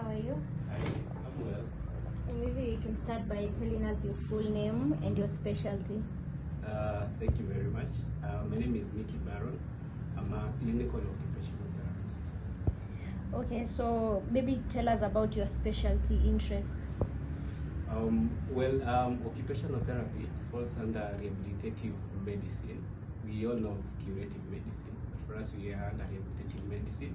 how are you? Hi, I'm well. Maybe you can start by telling us your full name and your specialty. Thank you very much. My name is Mikie Baron. I'm a clinical occupational therapist. Okay, so maybe tell us about your specialty interests. Occupational therapy falls under rehabilitative medicine. We all know curative medicine, but for us, we are under rehabilitative medicine.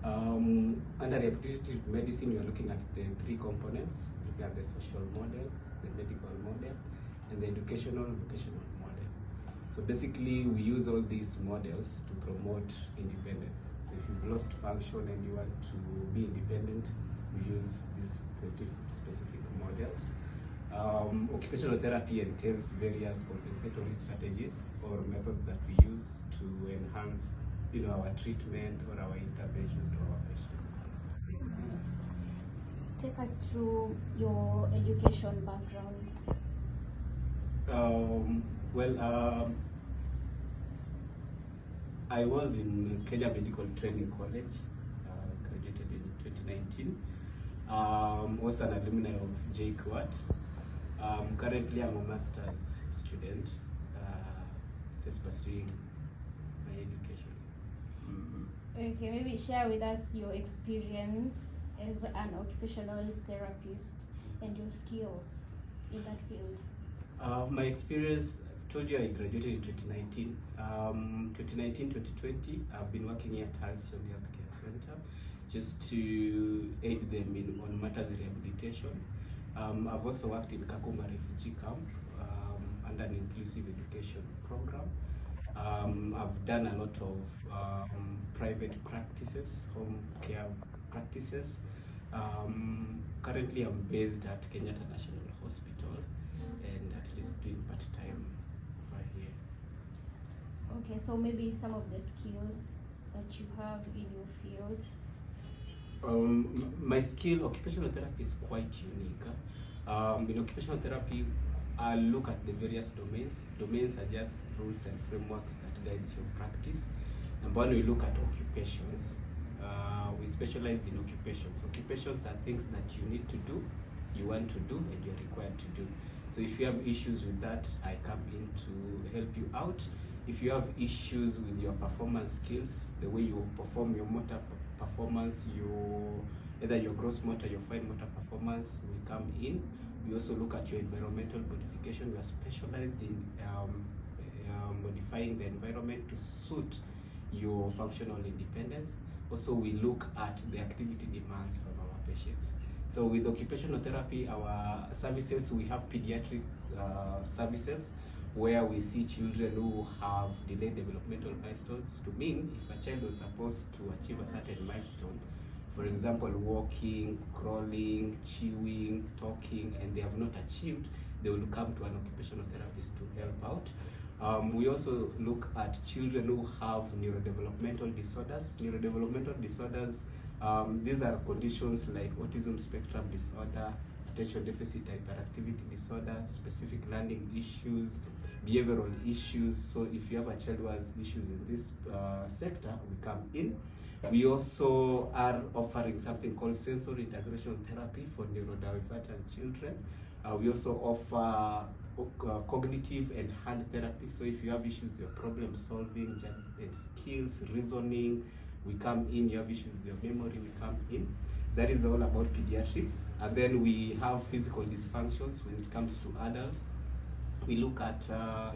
Under rehabilitative medicine, we are looking at the three components. We look at the social model, the medical model, and the educational vocational model. So basically, we use all these models to promote independence. So if you've lost function and you want to be independent, we use these specific models. Occupational therapy entails various compensatory strategies or methods that we use to enhance, our treatment or our interventions to our patients. Take us through your education background. I was in Kenya Medical Training College, graduated in 2019. Also an alumni of JQuat. Currently, I'm a master's student, just pursuing my education. Okay, maybe share with us your experience as an occupational therapist and your skills in that field. My experience, I told you I graduated in 2019. 2019-2020, I've been working here at Halcyon Healthcare Center just to aid them on matters of rehabilitation. I've also worked in Kakuma refugee camp under an inclusive education program. I've done a lot of private practices, home care practices. Currently, I'm based at Kenyatta National Hospital and at least doing part-time over here. Okay, so maybe some of the skills that you have in your field. My skill, occupational therapy, is quite unique. In occupational therapy, I look at the various domains. Domains are just rules and frameworks that guides your practice. And when we look at occupations, we specialize in occupations. Occupations are things that you need to do, you want to do, and you're required to do. So if you have issues with that, I come in to help you out. If you have issues with your performance skills, the way you perform your motor performance, either your gross motor, your fine motor performance, we come in. We also look at your environmental modification. We are specialized in modifying the environment to suit your functional independence. Also, we look at the activity demands of our patients. So with occupational therapy, our services, we have pediatric services where we see children who have delayed developmental milestones. To mean, if a child was supposed to achieve a certain milestone, for example, walking, crawling, chewing, talking, and they have not achieved, they will come to an occupational therapist to help out. We also look at children who have neurodevelopmental disorders. Neurodevelopmental disorders, these are conditions like autism spectrum disorder, attention deficit hyperactivity disorder, specific learning issues, behavioral issues. So if you have a child who has issues in this sector, we come in. We also are offering something called sensory integration therapy for neurodivergent children. We also offer cognitive and hand therapy. So if you have issues with your problem solving and skills, reasoning, we come in. You have issues with your memory, we come in. That is all about pediatrics. And then we have physical dysfunctions when it comes to adults. We look at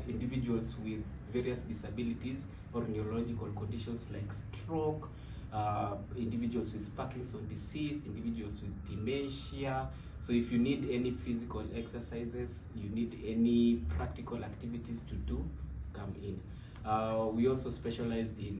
individuals with various disabilities or neurological conditions like stroke, individuals with Parkinson's disease, individuals with dementia. So if you need any physical exercises, you need any practical activities to do, come in. We also specialize in